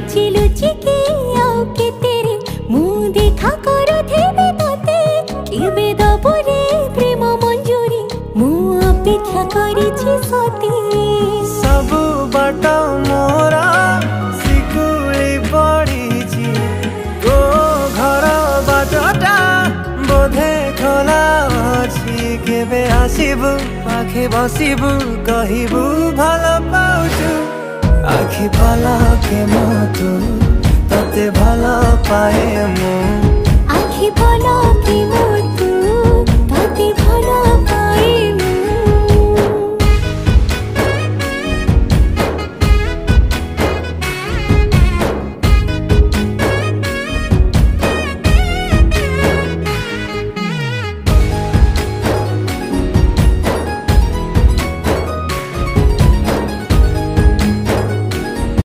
लुचि लुचि के आउ के तेरे मुँह देखा करो थे तोते केबे दबो रे प्रेम मंजूरी मु अपेक्षा करिछि सती सब बाट मोरा सिकुली पड़ीछि तो घर बाटटा बोधे खोला अछि केबे आसिबु पाखे बसिबु कहिबु भल पाउछु आखि पलके तू तते भल पाए मु आखि पलके